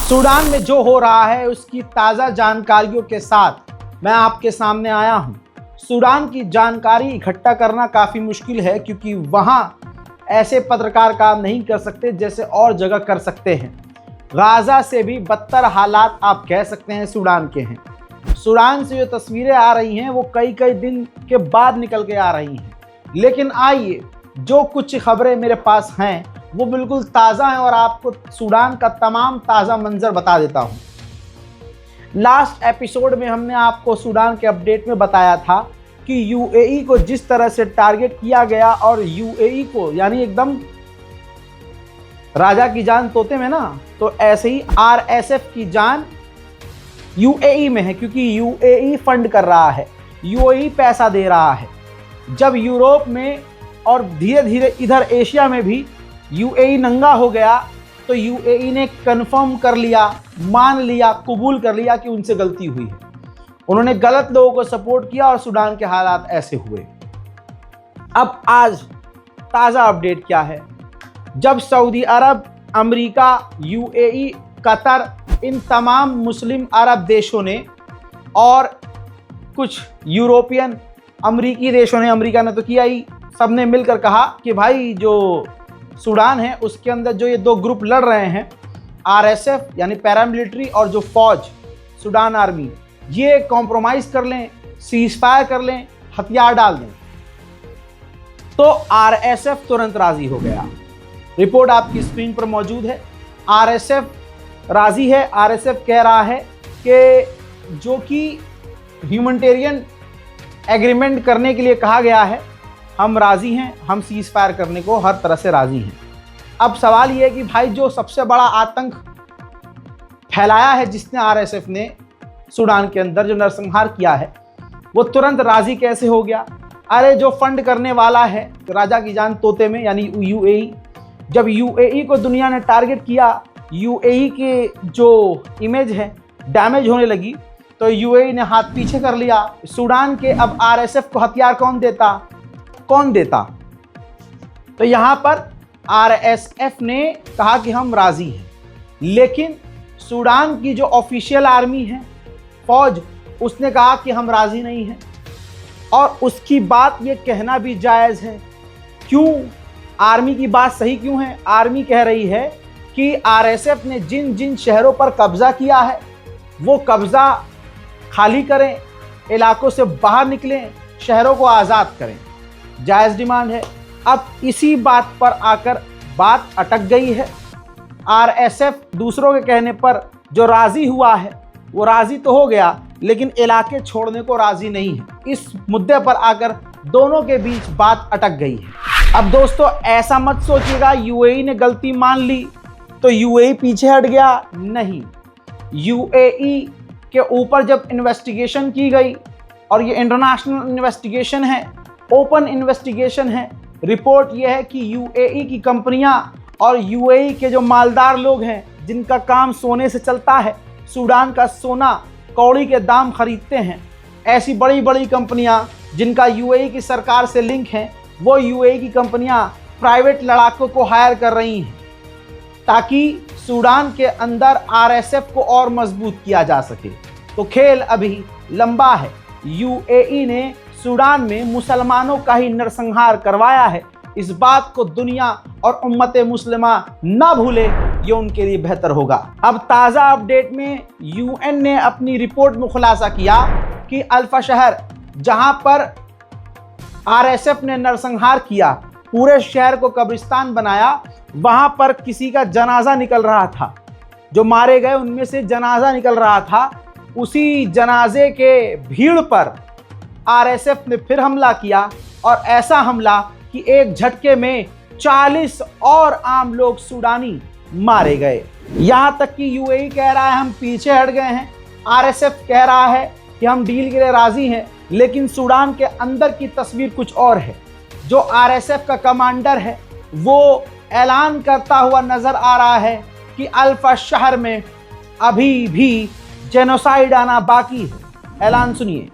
Sudan में जो हो रहा है उसकी ताज़ा जानकारियों के साथ मैं आपके सामने आया हूं। सूडान की जानकारी इकट्ठा करना काफ़ी मुश्किल है क्योंकि वहां ऐसे पत्रकार काम नहीं कर सकते जैसे और जगह कर सकते हैं। गाज़ा से भी बदतर हालात आप कह सकते हैं सूडान के हैं। सूडान से जो तस्वीरें आ रही हैं वो कई दिन के बाद निकल के आ रही हैं। लेकिन आइए, जो कुछ खबरें मेरे पास हैं वो बिल्कुल ताज़ा हैं और आपको सूडान का तमाम ताज़ा मंजर बता देता हूँ। लास्ट एपिसोड में हमने आपको सूडान के अपडेट में बताया था कि यूएई को जिस तरह से टारगेट किया गया और यूएई को यानी एकदम राजा की जान तोते में ना, तो ऐसे ही आरएसएफ की जान यूएई में है क्योंकि यूएई फंड कर रहा है, यूएई पैसा दे रहा है। जब यूरोप में और धीरे धीरे इधर एशिया में भी यूएई नंगा हो गया तो यूएई ने कंफर्म कर लिया, मान लिया, कबूल कर लिया कि उनसे गलती हुई है। उन्होंने गलत लोगों को सपोर्ट किया और सूडान के हालात ऐसे हुए। अब आज ताज़ा अपडेट क्या है? जब सऊदी अरब, अमेरिका, यूएई, कतर, इन तमाम मुस्लिम अरब देशों ने और कुछ यूरोपियन अमरीकी देशों ने, अमेरिका ने तो किया ही, सबने मिलकर कहा कि भाई जो सूडान है उसके अंदर जो ये दो ग्रुप लड़ रहे हैं, आरएसएफ यानी पैरामिलिट्री और जो फौज सूडान आर्मी, ये कॉम्प्रोमाइज़ कर लें, सीज फायर कर लें, हथियार डाल दें। तो आरएसएफ तुरंत राजी हो गया। रिपोर्ट आपकी स्क्रीन पर मौजूद है। आरएसएफ राजी है। आरएसएफ कह रहा है कि जो कि ह्यूमैनिटेरियन एग्रीमेंट करने के लिए कहा गया है, हम राजी हैं, हम सीज फायर करने को हर तरह से राजी हैं। अब सवाल ये है कि भाई जो सबसे बड़ा आतंक फैलाया है जिसने आरएसएफ ने सूडान के अंदर जो नरसंहार किया है, वो तुरंत राजी कैसे हो गया? अरे जो फंड करने वाला है राजा की जान तोते में यानी यूएई, जब यूएई को दुनिया ने टारगेट किया, यूएई के जो इमेज है डैमेज होने लगी, तो यूएई ने हाथ पीछे कर लिया। सूडान के अब आरएसएफ को हथियार कौन देता? तो यहाँ पर आरएसएफ ने कहा कि हम राजी हैं, लेकिन सूडान की जो ऑफिशियल आर्मी है, फौज, उसने कहा कि हम राजी नहीं हैं। और उसकी बात ये कहना भी जायज़ है। क्यों? आर्मी की बात सही क्यों है? आर्मी कह रही है कि आरएसएफ ने जिन जिन शहरों पर कब्जा किया है वो कब्जा खाली करें, इलाकों से बाहर निकलें, शहरों को आज़ाद करें। जायज़ डिमांड है। अब इसी बात पर आकर बात अटक गई है। आरएसएफ दूसरों के कहने पर जो राज़ी हुआ है वो राज़ी तो हो गया, लेकिन इलाके छोड़ने को राज़ी नहीं है। इस मुद्दे पर आकर दोनों के बीच बात अटक गई है। अब दोस्तों ऐसा मत सोचिएगा यूएई ने गलती मान ली तो यूएई पीछे हट गया, नहीं। यूएई के ऊपर जब इन्वेस्टिगेशन की गई, और ये इंटरनेशनल इन्वेस्टिगेशन है, ओपन इन्वेस्टिगेशन है, रिपोर्ट ये है कि यूएई की कंपनियां और यूएई के जो मालदार लोग हैं जिनका काम सोने से चलता है, सूडान का सोना कौड़ी के दाम खरीदते हैं, ऐसी बड़ी बड़ी कंपनियां जिनका यूएई की सरकार से लिंक है, वो यूएई की कंपनियां प्राइवेट लड़ाकों को हायर कर रही हैं ताकि सूडान के अंदर आरएसएफ को और मजबूत किया जा सके। तो खेल अभी लंबा है। यूएई ने सूडान में मुसलमानों का ही नरसंहार करवाया है। इस बात को दुनिया और उम्मत मुस्लिमा ना भूले, ये उनके लिए बेहतर होगा। अब ताज़ा अपडेट में यूएन ने अपनी रिपोर्ट में खुलासा किया कि अल्फा शहर, जहां पर आरएसएफ ने नरसंहार किया, पूरे शहर को कब्रिस्तान बनाया, वहां पर किसी का जनाजा निकल रहा था। जो मारे गए उनमें से जनाजा निकल रहा था। उसी जनाजे के भीड़ पर आरएसएफ ने फिर हमला किया, और ऐसा हमला कि एक झटके में 40 और आम लोग सूडानी मारे गए। यहां तक कि यूएई कह रहा है हम पीछे हट गए हैं, आरएसएफ कह रहा है कि हम डील के लिए राजी हैं, लेकिन सूडान के अंदर की तस्वीर कुछ और है। जो आरएसएफ का कमांडर है वो ऐलान करता हुआ नजर आ रहा है कि अल्फा शहर में अभी भी जेनोसाइड आना बाकी है। ऐलान सुनिए।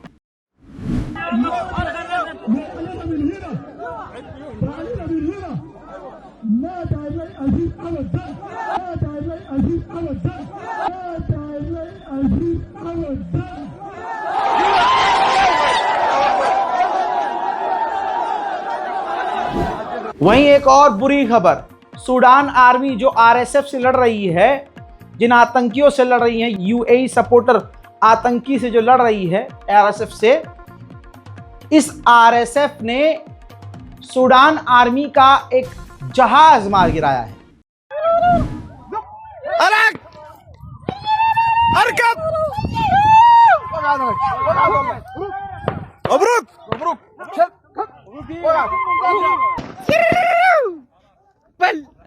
वहीं एक और बुरी खबर, सूडान आर्मी जो आरएसएफ से लड़ रही है, जिन आतंकियों से लड़ रही है, यूएई सपोर्टर आतंकी से जो लड़ रही है आरएसएफ से, इस आरएसएफ ने सूडान आर्मी का एक जहाज मार गिराया है।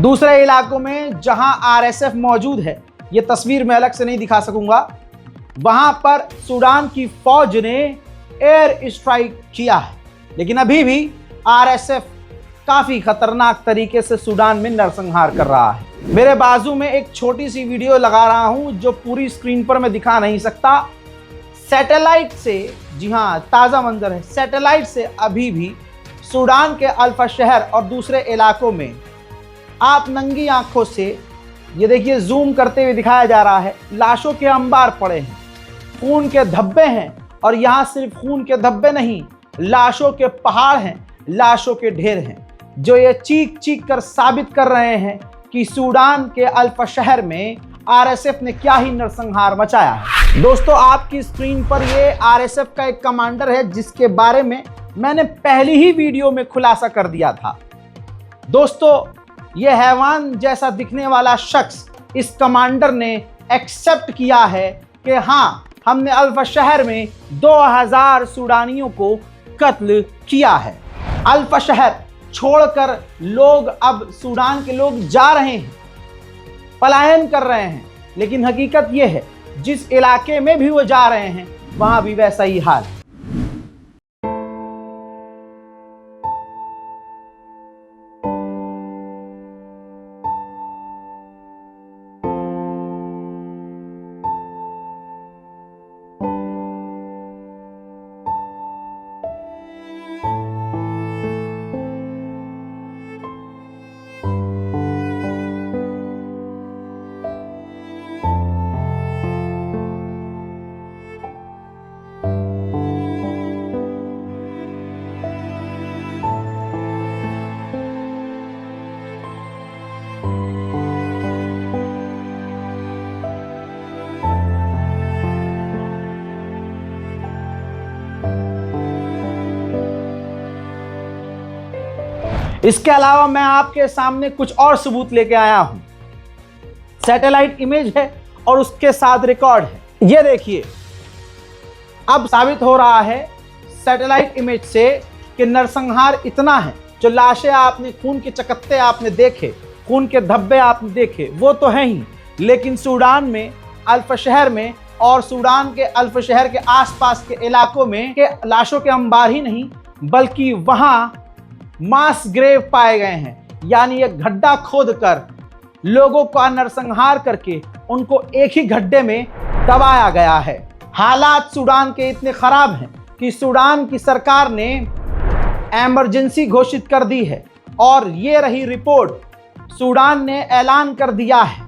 दूसरे इलाकों में जहां आरएसएफ मौजूद है, ये तस्वीर मैं अलग से नहीं दिखा सकूंगा, वहां पर सूडान की फौज ने एयर स्ट्राइक किया है, लेकिन अभी भी आरएसएफ काफी खतरनाक तरीके से सूडान में नरसंहार कर रहा है। मेरे बाजू में एक छोटी सी वीडियो लगा रहा हूं जो पूरी स्क्रीन पर मैं दिखा नहीं सकता। सैटेलाइट से, जी हां, ताजा मंजर है, सैटेलाइट से अभी भी सूडान के अल्फा शहर और दूसरे इलाकों में आप नंगी आंखों से, ये देखिए जूम करते हुए दिखाया जा रहा है, लाशों के अंबार पड़े हैं, खून के धब्बे हैं, और यहाँ सिर्फ खून के धब्बे नहीं, लाशों के पहाड़ हैं, लाशों के ढेर हैं, जो ये चीख चीख कर साबित कर रहे हैं कि सूडान के अल्फा शहर में आरएसएफ ने क्या ही नरसंहार मचाया है। दोस्तों, आपकी स्क्रीन पर ये आरएसएफ का एक कमांडर है जिसके बारे में मैंने पहली ही वीडियो में खुलासा कर दिया था। दोस्तों, ये हैवान जैसा दिखने वाला शख्स, इस कमांडर ने एक्सेप्ट किया है कि हाँ, हमने अल्फा शहर में 2000 सूडानियों को कत्ल किया है। अल्फा शहर छोड़कर लोग, अब सूडान के लोग जा रहे हैं, पलायन कर रहे हैं, लेकिन हकीकत यह है जिस इलाके में भी वो जा रहे हैं वहां भी वैसा ही हाल है। इसके अलावा मैं आपके सामने कुछ और सबूत लेके आया हूं। सैटेलाइट इमेज है और उसके साथ रिकॉर्ड है। ये देखिए, अब साबित हो रहा है सैटेलाइट इमेज से कि नरसंहार इतना है। जो लाशें आपने, खून के चकत्ते आपने देखे, खून के धब्बे आपने देखे, वो तो हैं ही, लेकिन सूडान में, अल्फा शहर में और सूडान के अल्फा शहर के आसपास के इलाकों में के लाशों के अंबार ही नहीं, बल्कि वहां मास ग्रेव पाए गए हैं। यानी एक गड्ढा खोदकर लोगों का नरसंहार करके उनको एक ही गड्ढे में दबाया गया है। हालात सूडान के इतने खराब हैं कि सूडान की सरकार ने इमरजेंसी घोषित कर दी है, और ये रही रिपोर्ट। सूडान ने ऐलान कर दिया है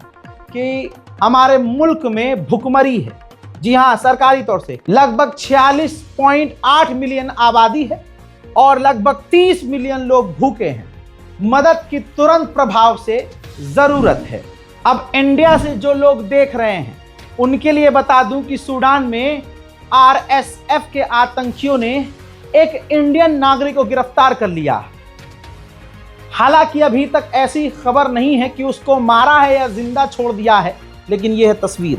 कि हमारे मुल्क में भुखमरी है। जी हाँ, सरकारी तौर से लगभग 46.8 मिलियन आबादी है और लगभग 30 मिलियन लोग भूखे हैं। मदद की तुरंत प्रभाव से जरूरत है। अब इंडिया से जो लोग देख रहे हैं उनके लिए बता दूं कि सूडान में आरएसएफ के आतंकियों ने एक इंडियन नागरिक को गिरफ्तार कर लिया। हालांकि अभी तक ऐसी खबर नहीं है कि उसको मारा है या जिंदा छोड़ दिया है, लेकिन यह है तस्वीर।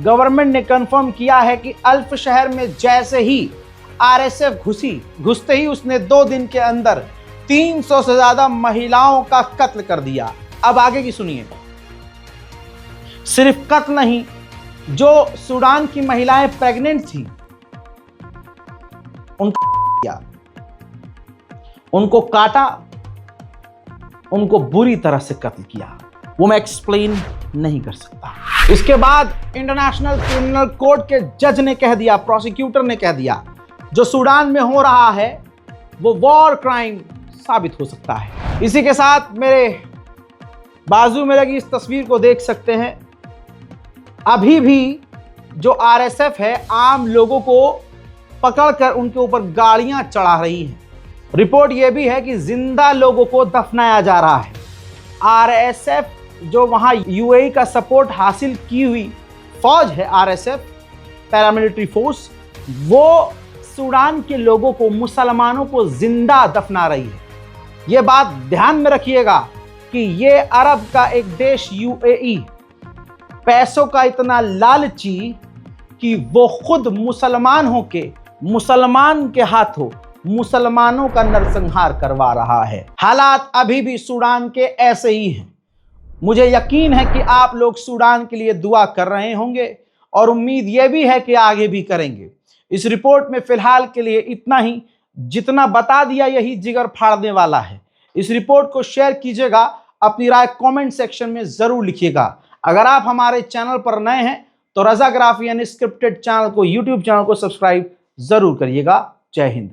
गवर्नमेंट ने कंफर्म किया है कि अल्फ शहर में जैसे ही आरएसएफ घुसते ही उसने 2 दिन के अंदर 300 से ज्यादा महिलाओं का कत्ल कर दिया। अब आगे की सुनिए। सिर्फ कत्ल नहीं, जो सूडान की महिलाएं प्रेग्नेंट थी उनको काटा, उनको बुरी तरह से कत्ल किया। वो मैं एक्सप्लेन नहीं कर सकता। इसके बाद इंटरनेशनल क्रिमिनल कोर्ट के जज ने कह दिया, प्रोसिक्यूटर ने कह दिया, जो सूडान में हो रहा है वो वॉर क्राइम साबित हो सकता है। इसी के साथ मेरे बाजू में लगी इस तस्वीर को देख सकते हैं। अभी भी जो आरएसएफ है आम लोगों को पकड़कर उनके ऊपर गाड़ियां चढ़ा रही है। रिपोर्ट यह भी है कि जिंदा लोगों को दफनाया जा रहा है। आरएसएफ जो वहां यूएई का सपोर्ट हासिल की हुई फौज है, आरएसएफ पैरामिलिट्री फोर्स, वो सूडान के लोगों को, मुसलमानों को जिंदा दफना रही है। यह बात ध्यान में रखिएगा कि ये अरब का एक देश यूएई पैसों का इतना लालची कि वो खुद मुसलमान होके, मुसलमान के हाथों मुसलमानों का नरसंहार करवा रहा है। हालात अभी भी सूडान के ऐसे ही हैं। मुझे यकीन है कि आप लोग सूडान के लिए दुआ कर रहे होंगे और उम्मीद यह भी है कि आगे भी करेंगे। इस रिपोर्ट में फिलहाल के लिए इतना ही। जितना बता दिया यही जिगर फाड़ने वाला है। इस रिपोर्ट को शेयर कीजिएगा, अपनी राय कमेंट सेक्शन में जरूर लिखिएगा। अगर आप हमारे चैनल पर नए हैं तो रज़ाग्राफी अनस्क्रिप्टेड चैनल को, यूट्यूब चैनल को सब्सक्राइब जरूर करिएगा। जय हिंद।